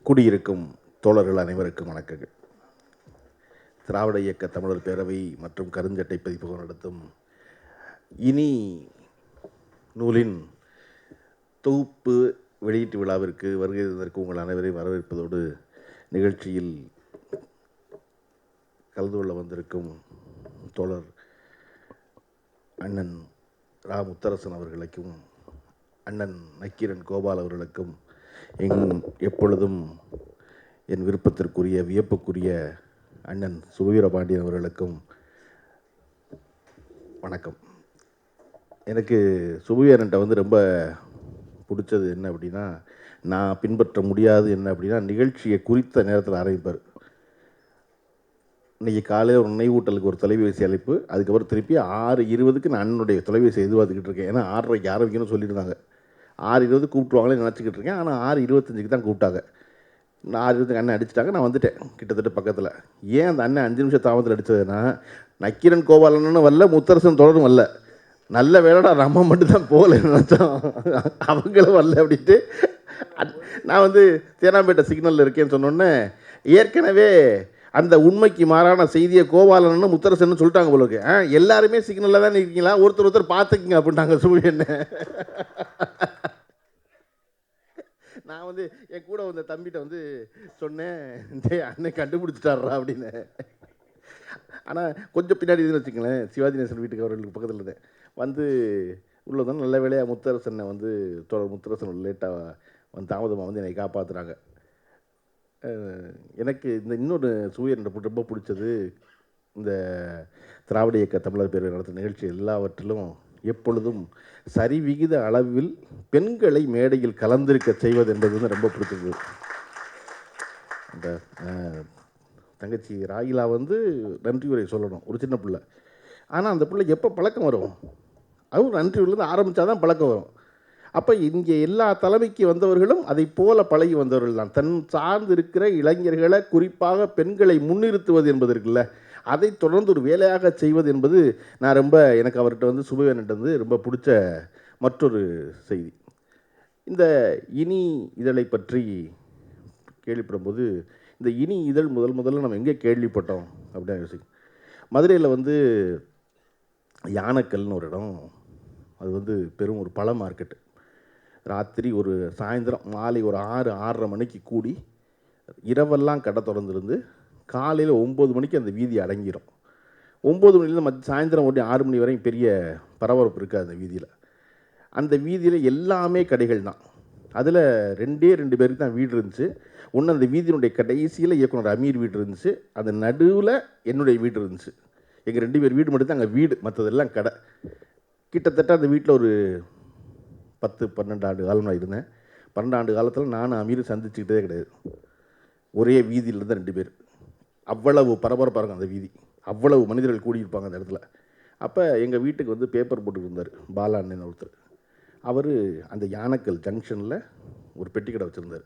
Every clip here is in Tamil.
கூடியிருக்கும் தோழர்கள் அனைவருக்கும் வணக்கங்கள். திராவிட இயக்க தமிழர் பேரவை மற்றும் கருஞ்சட்டை பதிப்பகம் நடத்தும் இனி நூலின் தொகுப்பு வெளியீட்டு விழாவிற்கு வருகை தந்ததற்கு உங்கள் அனைவரையும் வரவேற்பதோடு, நிகழ்ச்சியில் கலந்து கொள்ள வந்திருக்கும் தோழர் அண்ணன் ரா முத்தரசன் அவர்களுக்கும் அண்ணன் நக்கீரன் கோபால் அவர்களுக்கும் எப்பொழுதும் என் விருப்பத்திற்குரிய வியப்புக்குரிய அண்ணன் சுவீரபாண்டியன் அவர்களுக்கும் வணக்கம். எனக்கு சுவீரன்ட்ட வந்து ரொம்ப பிடிச்சது என்ன அப்படின்னா, நான் பின்பற்ற முடியாது என்ன அப்படின்னா, நிகழ்ச்சியை குறித்த நேரத்தில் ஆரம்பிப்பார். இன்றைக்கி காலையில் ஒரு நினைவூட்டலுக்கு ஒரு தொலைபேசி அழைப்பு, அதுக்கப்புறம் திருப்பி 6:20க்கு நான் அண்ணனுடைய தொலைபேசி எதிர்பார்த்துக்கிட்டு இருக்கேன். ஏன்னா 6:30க்கு ஆரம்பிக்கணும்னு சொல்லியிருந்தாங்க. 6:20 கூப்பிட்டுருவாங்களே நினச்சிக்கிட்டு இருக்கேன். ஆனால் 6:25க்கு தான் கூப்பிட்டாங்க. நான் 6:20க்கு அண்ணன் அடிச்சிட்டாங்க. நான் வந்துட்டேன் கிட்டத்தட்ட பக்கத்தில். ஏன் அந்த அண்ணன் 5 நிமிஷம் தாமதத்தில் அடித்ததுன்னா, நக்கீரன் கோபாலன்னு வரல, முத்தரசன் தொடரும் வரல. நல்ல வேலைடா நம்ம மட்டும்தான் போகலன்னு நினச்சோம், அவங்களும் வரல அப்படின்ட்டு. நான் வந்து தேனாம்பேட்டை சிக்னலில் இருக்கேன்னு சொன்னோன்னே, ஏற்கனவே அந்த உண்மைக்கு மாறான செய்தியை கோபாலன்னு முத்தரசன் சொல்லிட்டாங்க போல இருக்கு. எல்லாருமே சிக்னலில் தான் இருக்கீங்களா, ஒருத்தர் பார்த்துக்குங்க அப்படின்ட்டாங்க சூரியன். நான் வந்து என் கூட வந்த தம்பிகிட்ட வந்து சொன்னேன், அண்ணன் கண்டுபிடிச்சிட்டாரா அப்படின்னு. ஆனால் கொஞ்சம் பின்னாடி இதுன்னு வச்சுக்கங்களேன், சிவாஜி நேசன் வீட்டுக்கு அவர்களுக்கு பக்கத்தில் இருந்தேன். வந்து உள்ளதான் நல்ல வேலையாக முத்தரசனை வந்து முத்தரசன் லேட்டாக வந்து தாமதமாக வந்து என்னை காப்பாற்றுறாங்க. எனக்கு இந்த இன்னொரு சூரியன் ரொம்ப பிடிச்சது, இந்த திராவிட இயக்க தமிழர் பேரவை நடத்தும் நிகழ்ச்சி எல்லாவற்றிலும் எப்பொழுதும் சரிவிகித அளவில் பெண்களை மேடையில் கலந்திருக்க செய்வது என்பது வந்து ரொம்ப பிடிச்சது. அந்த தங்கச்சி ராகிலா வந்து நன்றி உரை சொல்லணும், ஒரு சின்ன பிள்ளை. ஆனால் அந்த பிள்ளைக்கு எப்போ பழக்கம் வரும்? அதுவும் நன்றி உரையிலேருந்து ஆரம்பித்தா தான் பழக்கம் வரும். அப்போ இங்கே எல்லா தலைமைக்கு வந்தவர்களும் அதை போல பழகி வந்தவர்கள் தான். தன் சார்ந்து இருக்கிற இளைஞர்களை, குறிப்பாக பெண்களை முன்னிறுத்துவது என்பது இருக்குல்ல, அதை தொடர்ந்து ஒரு வேலையாக செய்வது என்பது எனக்கு அவர்கிட்ட வந்து சுபவேன்கிட்ட வந்து ரொம்ப பிடிச்ச மற்றொரு செய்தி. இந்த இனி இதழை பற்றி கேள்விப்படும்போது, இந்த இனி இதழ் முதல்ல நம்ம எங்கே கேள்விப்பட்டோம் அப்படின்னு யோசிக்கும். மதுரையில் வந்து யானைக்கல்னு ஒரு இடம், அது வந்து பெரும் ஒரு பழ மார்க்கெட்டு. ராத்திரி ஒரு சாயந்தரம் மாலை ஒரு 6-6:30 மணிக்கு கூடி இரவெல்லாம் கடை திறந்துருந்து காலையில் 9 மணிக்கு அந்த வீதி அடங்கிடும். 9 மணிலேருந்து சாயந்தரம் 6 மணி வரையும் பெரிய பரபரப்பு இருக்காது அந்த வீதியில். அந்த வீதியில் எல்லாமே கடைகள் தான். அதில் 2 பேருக்கு தான் வீடு இருந்துச்சு. ஒன்று அந்த வீதியினுடைய கடைசியில் இயக்குனர் அமீர் வீடு இருந்துச்சு, அந்த நடுவில் என்னுடைய வீடு இருந்துச்சு. எங்கள் 2 பேர் வீடு மட்டும்தான் அங்கே வீடு, மற்றதெல்லாம் கடை. கிட்டத்தட்ட அந்த வீட்டில் ஒரு 10-12 ஆண்டு காலம் நான் இருந்தேன். 12 ஆண்டு காலத்தில் நானும் அமீரும் சந்திச்சுக்கிட்டே கிடையாது. ஒரே வீதியில் இருந்த 2 பேர். அவ்வளவு பரபரப்பாக இருக்கும் அந்த வீதி, அவ்வளவு மனிதர்கள் கூடியிருப்பாங்க அந்த இடத்துல. அப்போ எங்கள் வீட்டுக்கு வந்து பேப்பர் போட்டுருந்தார் பாலா அண்ணன் ஒருத்தர். அவர் அந்த யானைக்கல் ஜங்ஷனில் ஒரு பெட்டி கடை வச்சுருந்தார்.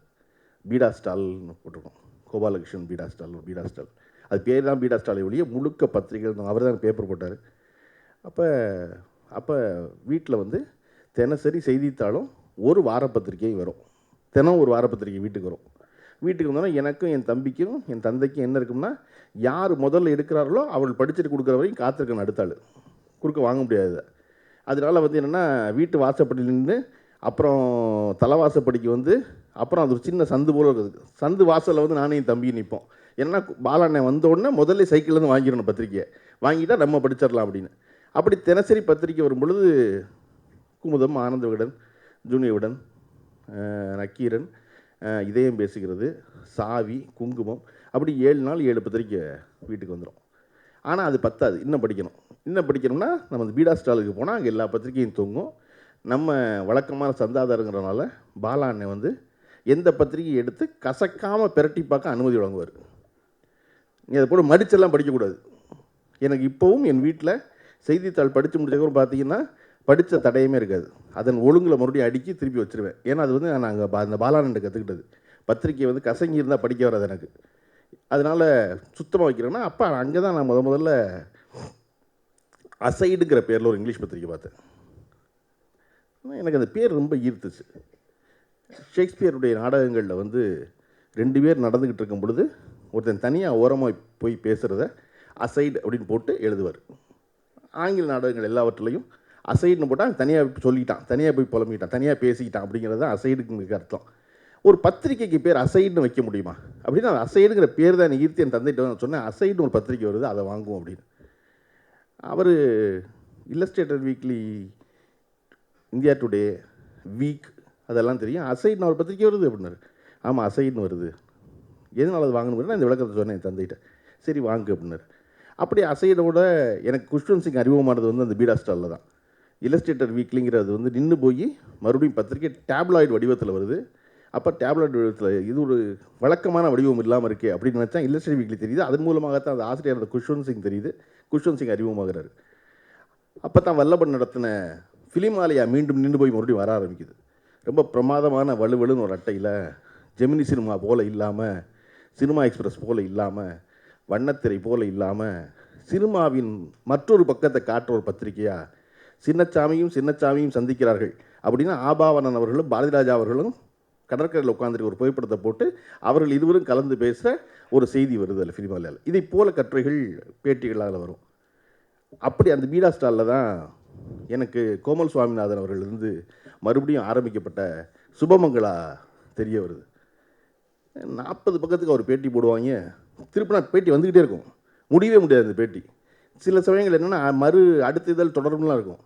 பீடா ஸ்டால்னு போட்டிருக்கோம், கோபாலகிருஷ்ணன் பீடா ஸ்டால், ஒரு பீடா ஸ்டால். அது பேர் தான் பீடா ஸ்டாலை ஒழிய முழுக்க பத்திரிகை இருந்தோம். அவர் தான் பேப்பர் போட்டார். அப்போ வீட்டில் வந்து தினசரி செய்தித்தாளும் ஒரு வாரப்பத்திரிக்கையும் வரும். தினம் ஒரு வாரப்பத்திரிக்கை வீட்டுக்கு வரும். வீட்டுக்கு வந்தோன்னா எனக்கும் என் தம்பிக்கும் என் தந்தைக்கும் என்ன இருக்கும்னா, யார் முதல்ல எடுக்கிறார்களோ அவள் படிச்சுட்டு கொடுக்குற வரையும் காத்திருக்கணும், அடுத்த ஆள் குறுக்க வாங்க முடியாது. அதனால் வந்து என்னென்னா, வீட்டு வாசப்படியில் நின்று அப்புறம் தலைவாசப்படிக்கு வந்து அப்புறம் அது ஒரு சின்ன சந்து போல் இருக்குது. சந்து வாசலில் வந்து நானே என் தம்பியும் நிற்போம். ஏன்னா பாலாண்ணன் வந்தோடனே முதல்ல சைக்கிள்லேருந்து வாங்கிடணும் பத்திரிக்கையை, வாங்கிட்டால் நம்ம படிச்சிடலாம் அப்படின்னு. அப்படி தினசரி பத்திரிக்கை வரும் பொழுது குமுதம், ஆனந்த விகடன், ஜூனியர் விகடன், நக்கீரன், இதயம் பேசுகிறது, சாவி, குங்குமம், அப்படி 7 நாள் 7 பத்திரிக்கை வீட்டுக்கு வந்துடும். ஆனால் அது பத்தாது, இன்னும் படிக்கணும்னா நம்ம அந்த பீடா ஸ்டாலுக்கு போனால் அங்கே எல்லா பத்திரிக்கையும் தூங்கும். நம்ம வழக்கமான சந்தாதாரங்கிறனால பாலா அண்ணன் வந்து எந்த பத்திரிகையை எடுத்து கசக்காமல் பிரட்டி பார்க்க அனுமதி வழங்குவார். நீ அதை போல மடிச்செல்லாம் படிக்கக்கூடாது. எனக்கு இப்போவும் என் வீட்டில் செய்தித்தாள் படித்து முடிச்சதுக்கப்புறம் பார்த்தீங்கன்னா படித்த தடையுமே இருக்காது. அதன் ஒழுங்கில் மறுபடியும் அடுக்கி திருப்பி வச்சுருவேன். ஏன்னா அது வந்து நாங்கள் அந்த பாலானண்ட கற்றுக்கிட்டது. பத்திரிக்கை வந்து கசங்கி இருந்தால் படிக்க வராது எனக்கு. அதனால் சுத்தமாக வைக்கிறேன்னா, அப்போ அங்கே தான் நான் முதல்ல அசைடுங்கிற பேரில் ஒரு இங்கிலீஷ் பத்திரிக்கை பார்த்தேன். எனக்கு அந்த பேர் ரொம்ப ஈர்த்துச்சு. ஷேக்ஸ்பியருடைய நாடகங்களில் வந்து 2 பேர் நடந்துக்கிட்டு இருக்கும் பொழுது ஒருத்தன் தனியாக ஓரமாக போய் பேசுகிறத அசைடு அப்படின்னு போட்டு எழுதுவார். ஆங்கில நாடகங்கள் எல்லாவற்றிலையும் அசைடுன்னு போட்டால் தனியாக சொல்லிட்டான், தனியாக போய் புலம்பிட்டான், தனியாக பேசிக்கிட்டான் அப்படிங்கிறது தான் அசைடுக்கு அர்த்தம். ஒரு பத்திரிக்கைக்கு பேர் அசைடுன்னு வைக்க முடியுமா அப்படின்னா, அசைடுங்கிற பேர் தான் ஈர்த்து என் தந்தைகிட்ட சொன்னேன், அசைடுன்னு ஒரு பத்திரிக்கை வருது, அதை வாங்குவோம் அப்படின்னு. அவர் illustrated weekly, India today, week அதெல்லாம் தெரியும். அசைடுன்னு ஒரு பத்திரிக்கை வருது அப்படின்னாரு. ஆமாம் அசைடுன்னு வருது. எதனால் அது வாங்கணும்? நான் இந்த விளக்கத்தை சொன்னேன் என் தந்தைகிட்ட. சரி வாங்கு அப்படின்னாரு. அப்படி அசைடோட எனக்கு குஷ்வந்த் சிங் அறிமுகமானது வந்து அந்த பீடா ஸ்டாலில் தான். இல்லஸ்ட்ரேட்டர் வீக்லிங்கிறது வந்து நின்று போய் மறுபடியும் பத்திரிக்கை டேப்லாய்டு வடிவத்தில் வருது. அப்போ டேப்லாய்டு வடிவத்தில் இது ஒரு வழக்கமான வடிவம் இல்லாமல் இருக்கே அப்படின்னு நினச்சா இல்லஸ்ட்ரேட்டர் வீக்லி தெரியுது. அதன் மூலமாகத்தான் அந்த ஆசிரியர் அந்த குஷ்வந்த் சிங் தெரியுது. குஷ்வந்த் சிங் அறிமுகமாகிறாரு. அப்போ தான் வல்லபன் நடத்தின ஃபிலிமாலயா மீண்டும் நின்று போய் மறுபடியும் வர ஆரம்பிக்குது. ரொம்ப பிரமாதமான வலுவலுன்னு ஒரு அட்டையில் ஜெமினி சினிமா போல் இல்லாமல், சினிமா எக்ஸ்பிரஸ் போல் இல்லாமல், வண்ணத்திரை போல் இல்லாமல், சினிமாவின் மற்றொரு பக்கத்தை காட்டுற ஒரு பத்திரிகையாக சின்னச்சாமியும் சந்திக்கிறார்கள் அப்படின்னா ஆபாவனன் அவர்களும் பாரதிராஜா அவர்களும் கடற்கரையில் உட்காந்துட்டு ஒரு புகைப்படத்தை போட்டு அவர்கள் இருவரும் கலந்து பேசுகிற ஒரு செய்தி வருது அதில் ஃபிலிமாலையில். இதை போல கட்டுரைகள் பேட்டிகளால் வரும். அப்படி அந்த பீடா ஸ்டாலில் தான் எனக்கு கோமல் சுவாமிநாதன் அவர்களிருந்து மறுபடியும் ஆரம்பிக்கப்பட்ட சுபமங்களா தெரிய வருது. 40 பக்கத்துக்கு அவர் பேட்டி போடுவாங்க. திருப்பி நான் பேட்டி வந்துக்கிட்டே இருக்கும், முடியவே முடியாது அந்த பேட்டி. சில சமயங்கள் என்னென்னா அடுத்த இதழ் தொடர்புலாம் இருக்கும்.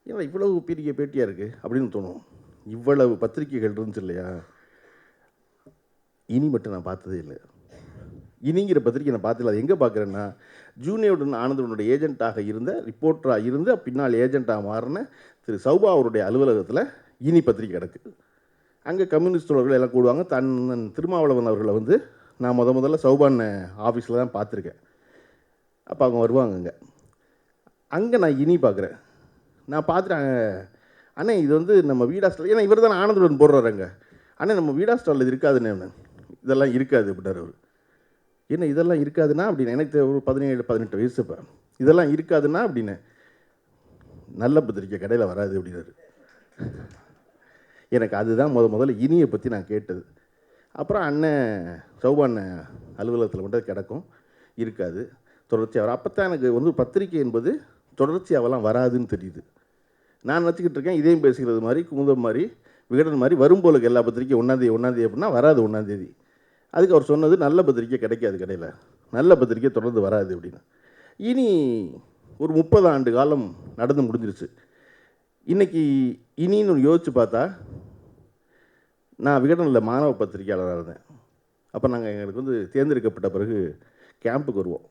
ஏன்னா இவ்வளவு பெரிய பேட்டியாக இருக்குது அப்படின்னு தோணும். இவ்வளவு பத்திரிகைகள் இருந்துச்சு இல்லையா. இனி மட்டும் நான் பார்த்ததே இல்லை. இனிங்கிற பத்திரிக்கை நான் பார்த்ததில்லை. அது எங்கே பார்க்குறேன்னா, ஜூனியருடன் ஆனந்தனுடைய ஏஜென்ட்டாக இருந்த, ரிப்போர்ட்டராக இருந்து பின்னால் ஏஜென்ட்டாக மாறின திரு சௌபா அவருடைய அலுவலகத்தில் இனி பத்திரிக்கை கிடக்கு. அங்கே கம்யூனிஸ்ட் தோழர்கள் எல்லாம் கூடுவாங்க. திருமாவளவன் அவர்களை வந்து நான் முதல்ல சௌபான் ஆஃபீஸில் தான் பார்த்துருக்கேன். அப்போ அவங்க வருவாங்க. அங்கே நான் இனி பார்க்குறேன். நான் பார்த்துட்டேன், அண்ணே இது வந்து நம்ம வீடா ஸ்டால், ஏன்னா இவர் தான் ஆனந்தனுடன் போடுறாருங்க. அண்ணே நம்ம வீடா ஸ்டாலில் இது இருக்காதுன்னு. இதெல்லாம் இருக்காது அப்படின்னாரு அவர். என்ன இதெல்லாம் இருக்காதுன்னா அப்படின்னு எனக்கு ஒரு 17-18 வயசு. இப்போ இதெல்லாம் இருக்காதுன்னா அப்படின்னு, நல்ல பத்திரிக்கை கடையில் வராது அப்படின்னாரு. எனக்கு அதுதான் முதல்ல இனியை பற்றி நான் கேட்டது. அப்புறம் அண்ணன் சௌபான் அலுவலகத்தில் மட்டும் கிடக்கும், இருக்காது தொடர்ச்சியாக. அப்போ தான் எனக்கு வந்து பத்திரிக்கை என்பது தொடர்ச்சியாகலாம் வராதுன்னு தெரியுது. நான் நினச்சிக்கிட்டு இருக்கேன் இதையும் பேசுகிறது மாதிரி, குமுதம் மாதிரி, விகடன் மாதிரி வரும்போலுக்கு எல்லா பத்திரிக்கையும் 1ஆம் தேதி அப்படின்னா வராது 1ஆம் தேதி. அதுக்கு அவர் சொன்னது நல்ல பத்திரிக்கை கிடைக்காது கடையில், நல்ல பத்திரிக்கை தொடர்ந்து வராது அப்படின்னு. இனி ஒரு 30 ஆண்டு காலம் நடந்து முடிஞ்சிருச்சு. இன்றைக்கி இனின்னு யோசித்து பார்த்தா, நான் விகடனில் மாணவ பத்திரிக்கையாளராக இருந்தேன். அப்போ நாங்கள் எங்களுக்கு வந்து தேர்ந்தெடுக்கப்பட்ட பிறகு கேம்புக்கு வருவோம்.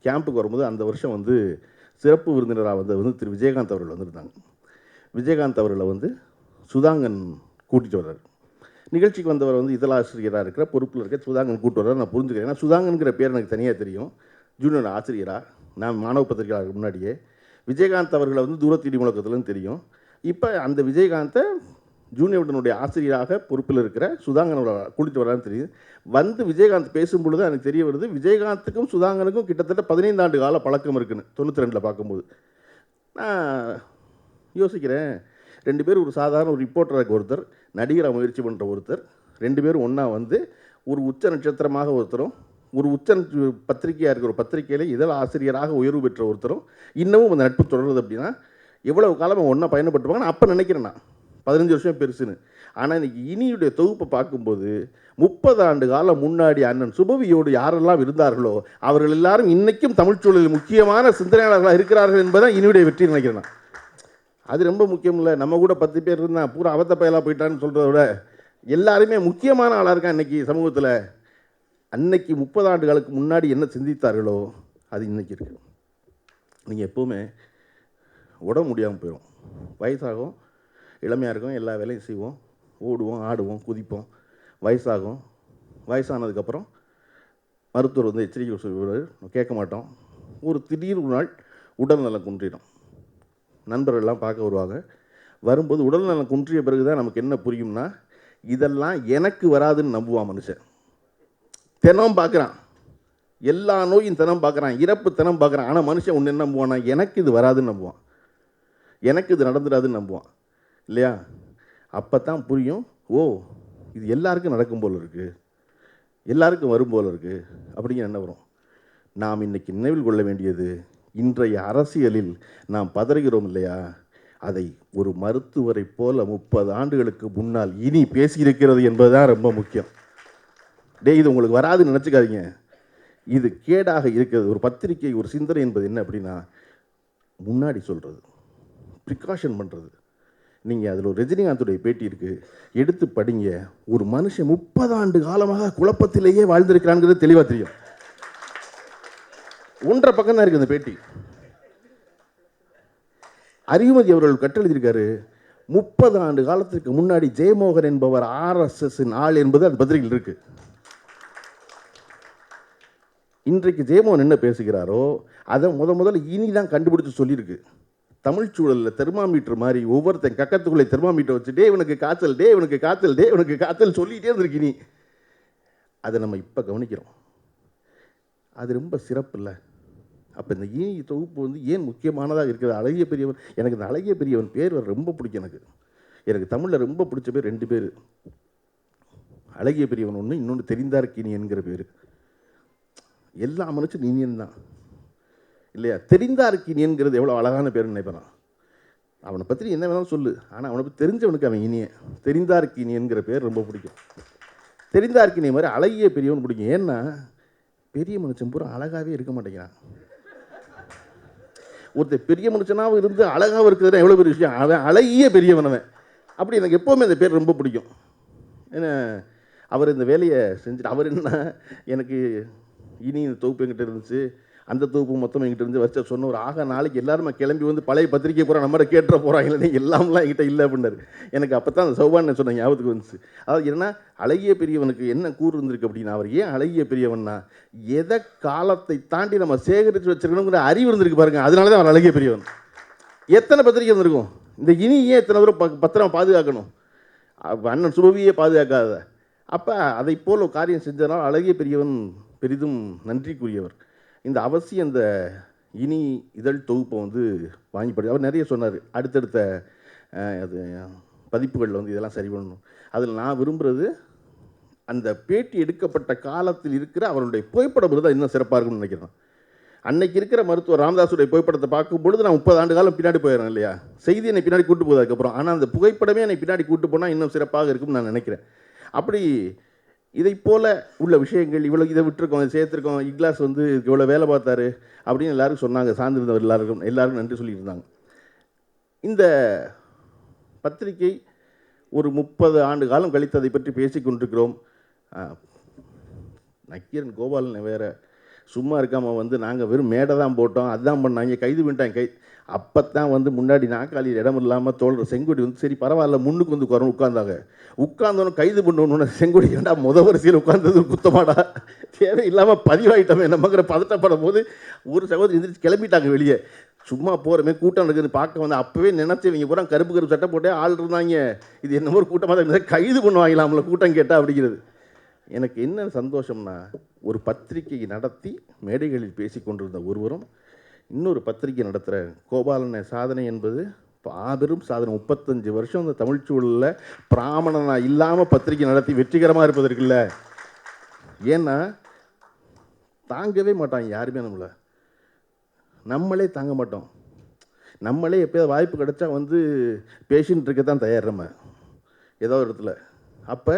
கேம்புக்கு வரும்போது அந்த வருஷம் வந்து சிறப்பு விருந்தினராக வந்து திரு விஜயகாந்த் அவர்கள் வந்திருந்தாங்க. விஜயகாந்த் அவர்களை வந்து சுதாங்கன் கூட்டிகிட்டு வர்றார். நிகழ்ச்சிக்கு வந்தவர் வந்து இதழாசிரியராக இருக்கிற பொறுப்பில் இருக்க சுதாங்கன் கூட்டு வர்றார். நான் புரிஞ்சுக்கிறேன். ஏன்னா சுதாங்கன்கிற பேர் எனக்கு தனியாக தெரியும். ஜூனியர் ஆசிரியராக நான் மாணவ பத்திரிகையாளருக்கு முன்னாடியே விஜயகாந்த் அவர்களை வந்து தூரத்தீடி முழக்கத்துலன்னு தெரியும். இப்போ அந்த விஜயகாந்தை ஜூனியருடனுடைய ஆசிரியராக பொறுப்பில் இருக்கிற சுதாங்கனோட கூட்டிகிட்டு வர்றான்னு தெரியுது. வந்து விஜயகாந்த் பேசும்பொழுது எனக்கு தெரிய வருது, விஜயகாந்துக்கும் சுதாங்கனுக்கும் கிட்டத்தட்ட 15 ஆண்டு கால பழக்கம் இருக்குன்னு 92 பார்க்கும்போது. நான் யோசிக்கிறேன், 2 பேர் ஒரு சாதாரண ஒரு ரிப்போர்ட்டராக ஒருத்தர், நடிகராக முயற்சி பண்ணுற ஒருத்தர், 2 பேரும் ஒன்றா வந்து ஒரு உச்ச நட்சத்திரமாக ஒருத்தரும், ஒரு உச்ச பத்திரிகையாக இருக்கிற ஒரு பத்திரிகையில் இதழ் ஆசிரியராக உயர்வு பெற்ற ஒருத்தரும் இன்னமும் அந்த நட்பு தொடருது அப்படின்னா எவ்வளவு காலம் ஒன்றா பயணப்பட்டுருப்பாங்கன்னு அப்போ நினைக்கிறேன் நான். 15 வருஷம் பெருசுன்னு. ஆனால் இன்றைக்கி இனியுடைய தொகுப்பை பார்க்கும்போது 30 ஆண்டு காலம் முன்னாடி அண்ணன் சுபவியோடு யாரெல்லாம் இருந்தார்களோ அவர்கள் எல்லாரும் இன்றைக்கும் தமிழ்ச்சூழலில் முக்கியமான சிந்தனையாளர்களாக இருக்கிறார்கள் என்பதை இனியுடைய வெற்றி நினைக்கிறேன் நான். அது ரொம்ப முக்கியம் இல்லை. நம்ம கூட 10 பேர் இருந்தால் பூரா அவத்த பயலாக போயிட்டான்னு சொல்கிறத விட எல்லாருமே முக்கியமான ஆளாக இருக்கான் இன்றைக்கி சமூகத்தில். அன்னைக்கு 30 ஆண்டுகளுக்கு முன்னாடி என்ன சிந்தித்தார்களோ அது இன்றைக்கி இருக்குது. நீங்கள் எப்போவுமே உடம்பு முடியாமல் போயிடும், வயசாகும், இளமையாக இருக்கும், எல்லா வேலையும் செய்வோம், ஓடுவோம், ஆடுவோம், குதிப்போம், வயசாகும். வயசானதுக்கப்புறம் மருத்துவர் வந்து எச்சரிக்கை சொல்லுவார், கேட்க மாட்டோம். ஒரு திடீர் நாள் உடல்நலம் குன்றிடும். நண்பர்கள்லாம் பார்க்க வருவாங்க. வரும்போது உடல்நலம் குன்றிய பிறகு தான் நமக்கு என்ன புரியும்னா, இதெல்லாம் எனக்கு வராதுன்னு நம்புவான் மனுஷன். தினம் பார்க்குறான், எல்லா நோயும் தினம் பார்க்குறான், இறப்பு தினம் பார்க்குறான். ஆனால் மனுஷன் ஒன்று என்ன நம்புவானா, எனக்கு இது வராதுன்னு நம்புவான், எனக்கு இது நடந்துடாதுன்னு நம்புவான் இல்லையா? அப்போ தான் புரியும், ஓ இது எல்லாருக்கும் நடக்கும் போல் இருக்குது. எல்லாருக்கும் வரும் போல இருக்குது அப்படிங்கிற என்ன வரும். நாம் இன்றைக்கி நினைவில் கொள்ள வேண்டியது, இன்றைய அரசியலில் நாம் பதறுகிறோம் இல்லையா, அதை ஒரு மருத்துவரை போல 30 ஆண்டுகளுக்கு முன்னால் இனி பேசியிருக்கிறது என்பதுதான் ரொம்ப முக்கியம். இது உங்களுக்கு வராதுன்னு நினச்சிக்காதீங்க. இது கேடாக இருக்கிறது. ஒரு பத்திரிகை, ஒரு சிந்தனை என்பது என்ன அப்படின்னா, முன்னாடி சொல்கிறது, ப்ரிகாஷன் பண்ணுறது. நீங்கள் அதில் ஒரு ரஜினிகாந்துடைய பேட்டி இருக்குது, எடுத்து படிங்க. ஒரு மனுஷன் 30 ஆண்டு காலமாக குழப்பத்திலேயே வாழ்ந்திருக்கிறாங்கிறது தெளிவாக தெரியும். 1.5 பக்கம் தான் இருக்குது அந்த பேட்டி. அறிவுமதி அவர்கள் கட்டெழுதியிருக்காரு, 30 ஆண்டு காலத்திற்கு முன்னாடி ஜெயமோகன் என்பவர் RSSன் ஆள் என்பது அந்த பத்திரிகையில் இருக்கு. இன்றைக்கு ஜெயமோகன் என்ன பேசுகிறாரோ அதை முதல்ல இனிதான் கண்டுபிடிச்சு சொல்லியிருக்கு. தமிழ் சூழலில் தெர்மாமீட்டர் மாதிரி ஒவ்வொருத்தன் கக்கத்துக்குள்ளே தெர்மாமீட்டர் வச்சுட்டே இவனுக்கு காய்ச்சல், இவனுக்கு காய்ச்சல், இவனுக்கு காய்ச்சல் சொல்லிகிட்டே இருந்திருக்கு. இனி அதை நம்ம இப்போ கவனிக்கிறோம். அது ரொம்ப சிறப்பு இல்லை. அப்போ இந்த இனி தொகுப்பு வந்து ஏன் முக்கியமானதாக இருக்குது? அழகிய பெரியவன், எனக்கு இந்த அழகிய பெரியவன் பேர் ரொம்ப பிடிக்கும். எனக்கு தமிழில் ரொம்ப பிடிச்ச பேர் 2 பேர். அழகிய பெரியவன் ஒன்று, இன்னொன்று தெரிந்தார்க்கு இனி என்கிற பேர். எல்லா மனுஷன் இனியன் தான் இல்லையா? தெரிந்தார்க்கு இனியன்கிறது எவ்வளோ அழகான பேர் நினைப்பேன். அவனை பற்றி என்ன வேணாலும் சொல்லு, ஆனால் அவனை பற்றி தெரிஞ்சவனுக்கு அவன் இனிய. தெரிந்தார்க்கு இனியன்கிற பேர் ரொம்ப பிடிக்கும். தெரிந்தார்க்கு இனிய மாதிரி அழகிய பெரியவன் பிடிக்கும். ஏன்னா பெரிய மனுஷன் பூரா அழகாகவே இருக்க மாட்டேங்கிறான். ஒருத்தர் பெரிய மனுஷனாகவும் இருந்து அழகாகவும் இருக்கிறது எவ்வளோ பெரிய விஷயம். அவன் அழகிய பெரியவன் அவன். அப்படி எனக்கு எப்போவுமே அந்த பேர் ரொம்ப பிடிக்கும். ஏன்னா அவர் இந்த வேலையை செஞ்சுட்டு, அவர் என்ன, எனக்கு இனி இந்த தொகுப்பு என்கிட்ட இருந்துச்சு, அந்த தொகுப்பு மொத்தம் என்கிட்ட இருந்து வச்ச சொன்ன ஒரு நாளைக்கு எல்லாருமே கிளம்பி வந்து பழைய பத்திரிக்கை போகிற நம்மகிட்ட கேட்டுற போகிறாங்க, இல்லைன்னா எல்லாம்லாம் என்கிட்ட இல்லை அப்படின்னாரு. எனக்கு அப்போ தான் அந்த சௌபான்னு சொன்ன ஞாபகத்துக்கு வந்துச்சு. அதாவது என்னன்னா, அழகிய பெரியவனுக்கு என்ன கூறு இருந்திருக்கு அப்படின்னா, அவர் ஏன் அழகிய பெரியவன்னா, எதை காலத்தை தாண்டி நம்ம சேகரித்து வச்சிருக்கணுங்கிற அறிவு இருந்திருக்கு பாருங்க. அதனால தான் அவர் அழகிய பெரியவன். எத்தனை பத்திரிக்கை இருந்திருக்கும், இந்த இனி ஏன் எத்தனை தூரம் பத்திரம் பாதுகாக்கணும்? அண்ணன் சுபவியே பாதுகாக்காத. அப்போ அதை போல் ஒரு காரியம் செஞ்சதுனால அழகிய பெரியவன் பெரிதும் நன்றிக்குரியவர். இந்த அவசியம் இந்த இனி இதழ் தொகுப்பை வந்து வாங்கி படி. அவர் நிறைய சொன்னார், அடுத்தடுத்த அது பதிப்புகளில் வந்து இதெல்லாம் சரி பண்ணணும். அதில் நான் விரும்புகிறது, அந்த பேட்டி எடுக்கப்பட்ட காலத்தில் இருக்கிற அவருடைய புகைப்படம் இருந்தால் இன்னும் சிறப்பாக இருக்கும்னு நினைக்கிறேன். அன்னைக்கு இருக்கிற மருத்துவர் ராமதாஸுடைய புகைப்படத்தை பார்க்கும்பொழுது நான் 30 ஆண்டு காலம் பின்னாடி போயிடுறேன் இல்லையா? செய்தி என்னை பின்னாடி கூட்டு போகுது அதுக்கப்புறம். ஆனால் அந்த புகைப்படமே என்னை பின்னாடி கூட்டு போனால் இன்னும் சிறப்பாக இருக்கும்னு நான் நினைக்கிறேன். அப்படி இதை போல் உள்ள விஷயங்கள், இவ்வளோ இதை விட்டுருக்கோம், இதை சேர்த்துருக்கோம், இக்லாஸ் வந்து இவ்வளோ வேலை பார்த்தாரு அப்படின்னு எல்லாரும் சொன்னாங்க. சார்ந்திருந்தவர் எல்லாருக்கும் நன்றி சொல்லியிருந்தாங்க. இந்த பத்திரிகை ஒரு 30 ஆண்டு காலம் கழித்து அதை பற்றி பேசி கொண்டிருக்கிறோம். நக்கீரன் கோபாலன் வேறு சும்மா இருக்காமல் வந்து நாங்கள் வெறும் மேடை தான் போட்டோம், அதுதான் பண்ணாங்க, கைது பண்ணிட்டாங்க. அப்போத்தான் வந்து முன்னாடி நாற்காலியில் இடம் இல்லாமல் தோல்ற செங்கொடி வந்து சரி பரவாயில்ல முன்னுக்கு வந்து உட்கார்ந்தாங்க. உட்கார்ந்தோன்னு கைது பண்ணணுன்னு செங்கொடி ஏண்டா வரிசையில் உட்கார்ந்தது குத்தமாடா, தேவையில்லாமல் பதிவாயிட்டோமே நம்மங்கிற பதட்டப்படும் போது ஒரு சகோதரி எந்திரிச்சு கிளம்பிட்டாங்க வெளியே. சும்மா போகிறமே கூட்டம் நடக்குது பார்க்க வந்து அப்போவே நினச்சி இவங்க பூரா கருப்பு சட்டை போட்டே ஆள் இருந்தாங்க, இது என்னமோ ஒரு கூட்டமாக தான் கைது பண்ணுவாங்களாம்ல கூட்டம் கேட்டால் அப்படிங்கிறது. எனக்கு என்ன சந்தோஷம்னா, ஒரு பத்திரிகை நடத்தி மேடைகளில் பேசி கொண்டிருந்த ஒருவரும் இன்னொரு பத்திரிகை நடத்துகிற கோபாலன சாதனை என்பது மாபெரும் சாதனை. 35 வருஷம் இந்த தமிழ் சூழலில் பிராமணனாக இல்லாமல் பத்திரிகை நடத்தி வெற்றிகரமாக இருப்பதற்குல்ல. ஏன்னா தாங்கவே மாட்டாங்க யாருமே, நம்மளே தாங்க மாட்டோம். நம்மளே எப்போயாவது வாய்ப்பு கிடைச்சா வந்து பேஷண்ட் இருக்க தான் தயார் நம்ம ஏதோ ஒரு இடத்துல. அப்போ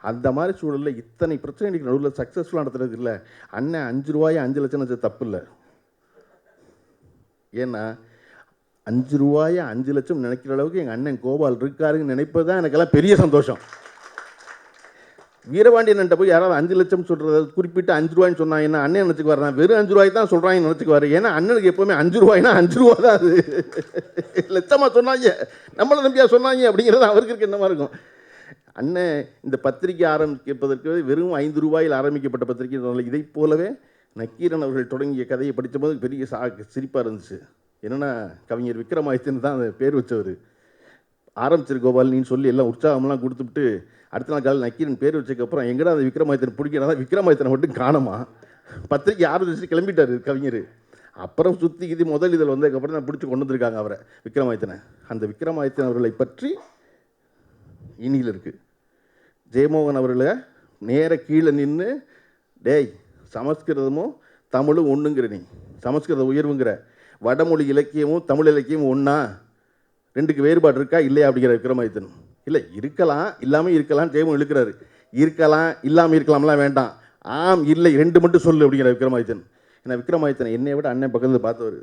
அந்த மாதிரி சூழலில் இத்தனை பிரச்சனைக்கு நடுவில் சக்ஸஸ்ஃபுல்லாக நடத்துறது இல்லை. அண்ணன் 5 ரூபாயை 5 லட்சம் தப்பு இல்லை. ஏன்னா 5 ரூபாயை 5 லட்சம் நினைக்கிற அளவுக்கு எங்கள் அண்ணன் கோபால் இருக்காருன்னு நினைப்பது தான் எனக்கெல்லாம் பெரிய சந்தோஷம். வீரபாண்டியன்ட்ட போய் யாராவது 5 லட்சம் சொல்கிறத குறிப்பிட்டு 5 ரூபாய்ன்னு சொன்னாங்கன்னா அண்ணன் நினச்சிக்கு வரேன், வெறும் 5 ரூபாய் தான் சொல்கிறாங்கன்னு நினச்சிக்குவார். ஏன்னா அண்ணனுக்கு எப்போவுமே 5 ரூபாய்னா 5 ரூபா தான், அது லட்சமாக சொன்னாங்க நம்மளை நம்பியா சொன்னாங்க அப்படிங்கிறது அவருக்கு இருக்க என்னமா இருக்கும். அண்ணன் இந்த பத்திரிகை ஆரம்பிப்பதற்கு வெறும் 5 ரூபாயில் ஆரம்பிக்கப்பட்ட பத்திரிகை. இதை போலவே நக்கீரன் அவர்கள் தொடங்கிய கதையை படித்தபோது பெரிய சிரிப்பாக இருந்துச்சு. என்னென்னா கவிஞர் விக்ரமாதித்யன் தான் அந்த பேர் வச்சவர். ஆரம்பிச்சிரு கோபால் நீன்னு சொல்லி எல்லாம் உற்சாகம்லாம் கொடுத்துட்டு அடுத்த நாள் காலையில் நக்கீரன் பேர் வச்சதுக்கப்புறம் எங்கடா அந்த விக்ரமாதித்யன் பிடிக்கிறதா, விக்ரமாதித்யனை மட்டும் காணமா. பத்திரிக்கை ஆரம்பிச்சு கிளம்பிட்டார் கவிஞர். அப்புறம் சுற்றி இது முதல் இதில் வந்ததுக்கப்புறம் தான் பிடிச்சி கொண்டு வந்திருக்காங்க அவரை, விக்ரமாதித்யனை. அந்த விக்ரமாதித்யன் அவர்களை பற்றி இனியில் இருக்குது. ஜெயமோகன் அவர்களை நேர கீழே நின்று டேய், சமஸ்கிருதமும் தமிழும் ஒன்றுங்கிற நீ, சமஸ்கிருத உயர்வுங்கிற, வடமொழி இலக்கியமும் தமிழ் இலக்கியமும் ஒன்றா, ரெண்டுக்கு வேறுபாடு இருக்கா இல்லையா அப்படிங்கிற விக்ரமாதித்தன். இல்லை, இருக்கலாம், இல்லாமல் இருக்கலாம், ஜெயமும் இழுக்கிறாரு. இருக்கலாம், இல்லாமல் இருக்கலாம்லாம் வேண்டாம், ஆம் இல்லை ரெண்டு மட்டும் சொல்லு அப்படிங்கிற விக்ரமாதித்தன். ஏன்னா விக்ரமாதித்தன் என்னை விட அண்ணன் பக்கத்தில் பார்த்தவர்.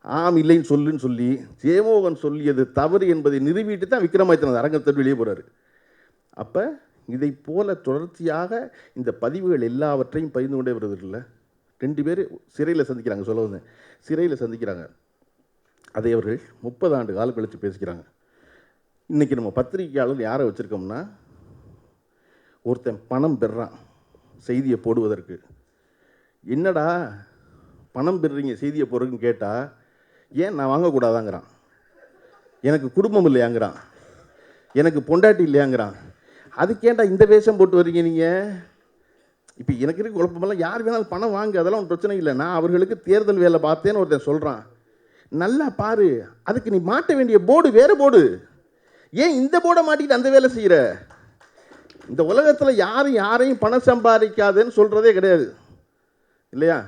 ஆம் இல்லைன்னு சொல்லுன்னு சொல்லி ஜெயமோகன் சொல்லியது தவறு என்பதை நிறுவிட்டு தான் விக்ரமாதித்தன் அந்த அரங்கத்தை வெளியே போகிறாரு. அப்போ இதை போல தொடர்ச்சியாக இந்த பதிவுகள் எல்லாவற்றையும் பகிர்ந்து கொண்டே வருது இல்லை. 2 பேர் சிறையில் சந்திக்கிறாங்க, சொல்ல வந்தேன், சிறையில் சந்திக்கிறாங்க. அதை அவர்கள் 30 ஆண்டு காலம் கழித்து பேசிக்கிறாங்க. இன்றைக்கி நம்ம பத்திரிகையாளர் யாரை வச்சுருக்கோம்னா, ஒருத்தன் பணம் பெறான் செய்தியை போடுவதற்கு. என்னடா பணம் பெறுறீங்க செய்தியை போடுறதுன்னு கேட்டால், ஏன் நான் வாங்கக்கூடாதாங்கிறான். எனக்கு குடும்பம் இல்லையாங்கிறான், எனக்கு பொண்டாட்டி இல்லையாங்கிறான். அதுக்கேண்டா இந்த வேஷம் போட்டு வர்றீங்க நீங்கள்? இப்போ எனக்கு இருக்க குழப்பமெல்லாம், யார் வேணாலும் பணம் வாங்க, அதெல்லாம் ஒன்றும் பிரச்சனை இல்லை. நான் அவர்களுக்கு தேர்தல் வேலை பார்த்தேன்னு ஒருத்தன் சொல்கிறான். நல்லா பாரு, அதுக்கு நீ மாட்ட வேண்டிய போர்டு வேறு போர்டு. ஏன் இந்த போர்டை மாட்டிக்கிட்டு அந்த வேலை செய்கிற? இந்த உலகத்தில் யாரையும் பணம் சம்பாதிக்காதுன்னு சொல்கிறதே கிடையாது இல்லையா?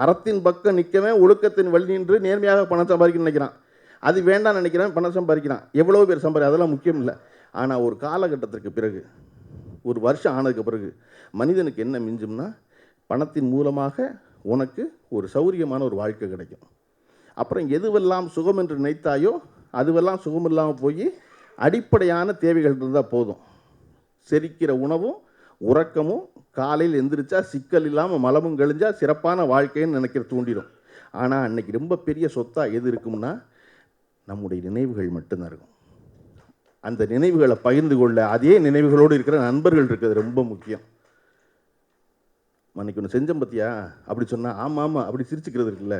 அறத்தின் பக்கம் நிற்கவே ஒழுக்கத்தின் வழி நின்று நேர்மையாக பணம் சம்பாதிக்கணும்னு நினைக்கிறான். அது வேண்டாம்னு நினைக்கிறேன், பணம் சம்பாதிக்கிறான். எவ்வளோ பேர் அதெல்லாம் முக்கியம் இல்லை. ஆனால் ஒரு காலகட்டத்திற்கு பிறகு, ஒரு வருஷம் ஆனதுக்கு பிறகு மனிதனுக்கு என்ன மிஞ்சும்னா, பணத்தின் மூலமாக உனக்கு ஒரு சௌரியமான ஒரு வாழ்க்கை கிடைக்கும். அப்புறம் எதுவெல்லாம் சுகம் என்று நினைத்தாயோ அதுவெல்லாம் சுகம் இல்லாமல் போய் அடிப்படையான தேவைகள் இருந்தால் போதும். செரிக்கிற உணவும் உறக்கமும், காலையில் எந்திரிச்சா சிக்கல் இல்லாமல் மலமும் கழிஞ்சா சிறப்பான வாழ்க்கைன்னு நினைக்கிற தூண்டிடும். ஆனால் அன்னைக்கு ரொம்ப பெரிய சொத்தாக எது இருக்கும்னா, நம்முடைய நினைவுகள் மட்டும்தான் இருக்கும். அந்த நினைவுகளை பகிர்ந்து கொள்ள அதே நினைவுகளோடு இருக்கிற நண்பர்கள் இருக்கிறது ரொம்ப முக்கியம். அன்னைக்கு ஒன்று செஞ்சம் பற்றியா அப்படி சொன்னால், ஆமாம் ஆமாம் அப்படி சிரிச்சுக்கிறது இருக்குல்ல,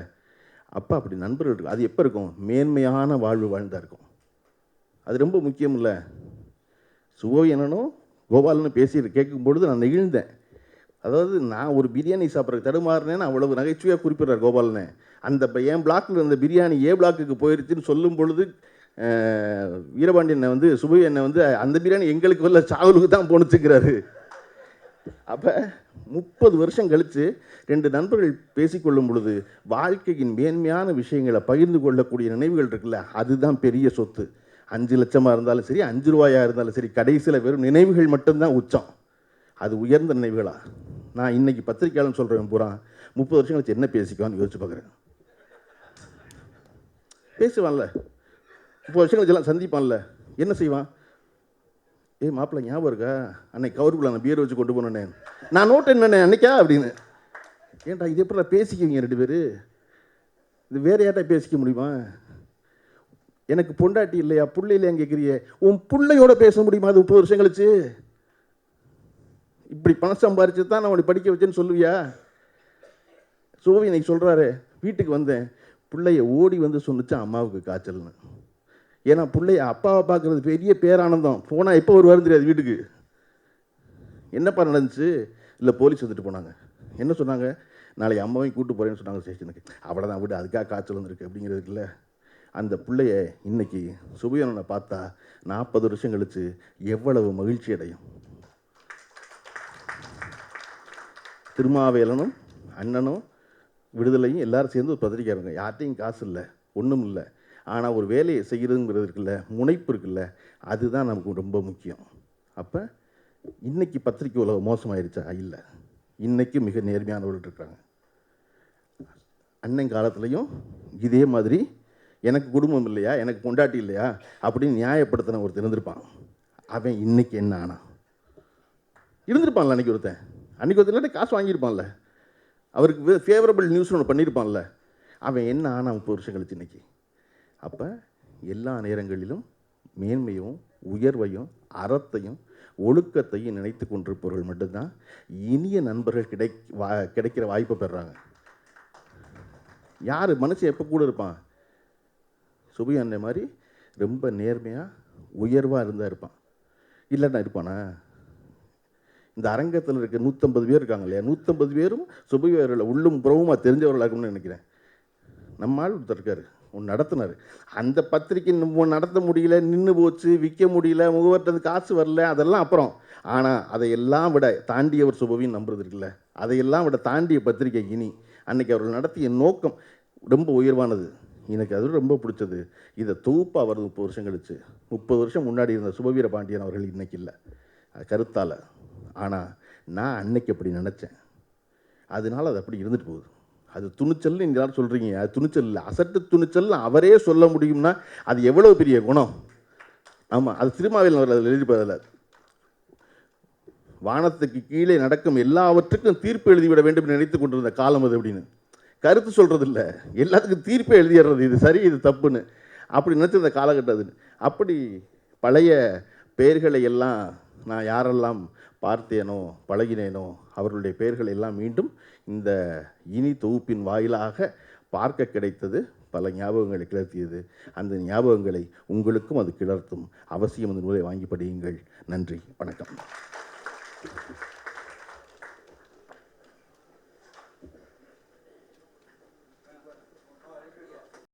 அப்போ அப்படி நண்பர்கள் இருக்கு. அது எப்போ இருக்கும்? மேன்மையான வாழ்வு வாழ்ந்தா இருக்கும். அது ரொம்ப முக்கியம் இல்லை. சுகவீனனும் கோபாலனும் பேசி கேட்கும் பொழுது நான் நெகிழ்ந்தேன். அதாவது நான் ஒரு பிரியாணி சாப்பிட்றதுக்கு தடுமாறினேன்னு அவ்வளவு நகைச்சுவையாக குறிப்பிட்றார் கோபாலனை. அந்த என் பிளாக்கில் இருந்த பிரியாணி ஏ பிளாக்குக்கு போயிருச்சுன்னு சொல்லும் பொழுது வீரபாண்டியனை வந்து சுபவி என்னை வந்து அந்த பிரியாணி எங்களுக்கு வரல, சாவலுக்கு தான் போணுச்சுங்கிறாரு. அப்போ 30 வருஷம் கழித்து 2 நண்பர்கள் பேசிக்கொள்ளும் பொழுது வாழ்க்கையின் மேன்மையான விஷயங்களை பகிர்ந்து கொள்ளக்கூடிய நினைவுகள் இருக்குல்ல, அதுதான் பெரிய சொத்து. 5 லட்சமாக இருந்தாலும் சரி, 5 ரூபாயாக இருந்தாலும் சரி, கடைசியில் வெறும் நினைவுகள் மட்டும்தான் உச்சம். அது உயர்ந்த நினைவுகளா? நான் இன்னைக்கு பத்திரிக்கையாளன்னு சொல்கிறேன் பூரா 30 வருஷம் கழிச்சு என்ன பேசிக்குவான்னு யோசிச்சு பார்க்குறேன். பேசுவான்ல, 30 வருஷம் கழிச்செல்லாம் சந்திப்பான்ல, என்ன செய்வான்? மாப்பிள்ளை ஞாபகம் இருக்கா, அன்னைக்கு கவருக்குள்ள நான் பியர் வச்சு கொண்டு போனேன், நான் நோட்டு என்னண்ணே அன்னைக்கா அப்படின்னு. ஏன்டா இது எப்படி பேசிக்குவீங்க 2 பேர்? இது வேற யார்ட்டா பேசிக்க முடியுமா? எனக்கு பொண்டாட்டி இல்லையா, புள்ளை இல்லையா கேட்குறியே, உன் பிள்ளையோட பேச முடியுமா அது 30 வருஷம் கழிச்சு? இப்படி பணம் சம்பாரிச்சு தான் நான் உன்னை படிக்க வச்சேன்னு சொல்லுவியா? சோவி இன்னைக்கு சொல்கிறாரு, வீட்டுக்கு வந்தேன், பிள்ளைய ஓடி வந்து சொன்னிச்சா அம்மாவுக்கு காய்ச்சல்னு. ஏன்னா பிள்ளைய அப்பாவை பார்க்குறது பெரிய பேரானந்தம். போனால் எப்போ வருவாருன்னு தெரியாது வீட்டுக்கு. என்னப்பா நடந்துச்சு? இல்லை போலீஸ் வந்துட்டு போனாங்க. என்ன சொன்னாங்க? நாளைக்கு அம்மாவையும் கூப்பிட்டு போகிறேன்னு சொன்னாங்க ஸ்டேஷனுக்கு. அவ்வளோதான் விடு, அதுக்காக காய்ச்சல் வந்துருக்கு அப்படிங்கிறதுக்குல்ல. அந்த பிள்ளைய இன்னைக்கு சுபீரனை பார்த்தா 40 வருஷம் கழித்து எவ்வளவு மகிழ்ச்சி அடையும். திருமாவேலனும் அண்ணனும் விடுதலையும் எல்லாரும் சேர்ந்து ஒரு பத்திரிக்கையாருங்க. யார்ட்டையும் காசு இல்லை, ஒன்றும் இல்லை. ஆனால் ஒரு வேலையை செய்கிறதுங்கிறது இருக்குல்ல, முனைப்பு இருக்குல்ல, அதுதான் நமக்கு ரொம்ப முக்கியம். அப்போ இன்றைக்கி பத்திரிக்கை உலகம் மோசமாயிருச்சா? இல்லை, இன்றைக்கி மிக நேர்மையானவர்கள் இருக்காங்க. அண்ணன் காலத்துலேயும் இதே மாதிரி எனக்கு குடும்பம் இல்லையா, எனக்கு பொண்டாட்டி இல்லையா அப்படின்னு நியாயப்படுத்தின ஒருத்தர் இருந்திருப்பான். அவன் இன்றைக்கி என்ன ஆனா? இருந்திருப்பான்ல அன்றைக்கி ஒருத்தன். அன்றைக்கி ஒருத்தர் இல்லாட்டி காசு வாங்கியிருப்பான்ல, அவருக்கு ஃபேவரபிள் நியூஸ் ஒன்று பண்ணியிருப்பான்ல. அவன் என்ன ஆனா 30 வருஷம் கழிச்சு இன்னைக்கு? அப்போ எல்லா நேரங்களிலும் மேன்மையும் உயர்வையும் அறத்தையும் ஒழுக்கத்தையும் நினைத்து கொண்டிருப்பவர்கள் மட்டும்தான் இனிய நண்பர்கள் கிடைக்கிற வாய்ப்பை பெறுறாங்க. யார் மனுஷன் எப்போ கூட இருப்பான்? சுபி அண்ணன் மாதிரி ரொம்ப நேர்மையாக உயர்வாக இருந்தால் இருப்பான். இல்லைன்னா இருப்பானா? இந்த அரங்கத்தில் இருக்க 150 பேர் இருக்காங்க இல்லையா, 150 பேரும் சுபையவர்களை உள்ளும் புறவுமா தெரிஞ்சவர்களாக இருக்கும்னு நினைக்கிறேன். நம்ம ஆள் ஒருத்தர் இருக்கார், ஒன்று நடத்தினார். அந்த பத்திரிக்கை நடத்த முடியல, நின்று போச்சு, விற்க முடியல, முகவர்றது காசு வரல, அதெல்லாம் அப்புறம். ஆனால் அதையெல்லாம் விட தாண்டியவர் சுபவின்னு நம்புறது இருக்குல்ல, அதையெல்லாம் விட தாண்டிய பத்திரிகை இனி. அன்னைக்கு அவர்கள் நடத்திய நோக்கம் ரொம்ப உயர்வானது. எனக்கு அது ரொம்ப பிடிச்சது. இதை தொகுப்பாக வருது 30 வருஷம் கழிச்சு. 30 வருஷம் முன்னாடி இருந்த சுபவீர பாண்டியன் அவர்கள் இன்னைக்கு இல்லை, கருத்தால். ஆனால் நான் அன்னைக்கு அப்படி நினச்சேன், அதனால அது அப்படி இருந்துட்டு போகுது. அது துணிச்சல்னு நீங்கள் யாரும் சொல்கிறீங்க, அது துணிச்சல் இல்லை, அசட்டு துணிச்சல் அவரே சொல்ல முடியும்னா அது எவ்வளோ பெரிய குணம். ஆமாம், அது திருமாவேல் அவர் அதில் எழுதிப்பதில்லை. வானத்துக்கு கீழே நடக்கும் எல்லாவற்றுக்கும் தீர்ப்பு எழுதிவிட வேண்டும் என்று நினைத்து கொண்டிருந்த காலம் அது அப்படின்னு. கருத்து சொல்கிறது இல்லை, எல்லாத்துக்கும் தீர்ப்பை எழுதிடுறது, இது சரி இது தப்புன்னு. அப்படி நினச்சிருந்த காலகட்டம் அது. அப்படி பழைய பெயர்களை எல்லாம் நான் யாரெல்லாம் பார்த்தேனோ பழகினேனோ அவர்களுடைய பெயர்களை எல்லாம் மீண்டும் இந்த இனி தொகுப்பின் வாயிலாக பார்க்க கிடைத்தது. பல ஞாபகங்களை கிளர்த்தியது. அந்த ஞாபகங்களை உங்களுக்கும் அது கிளர்த்தும். அவசியம் அந்த நூலை வாங்கி படியுங்கள். நன்றி, வணக்கம்.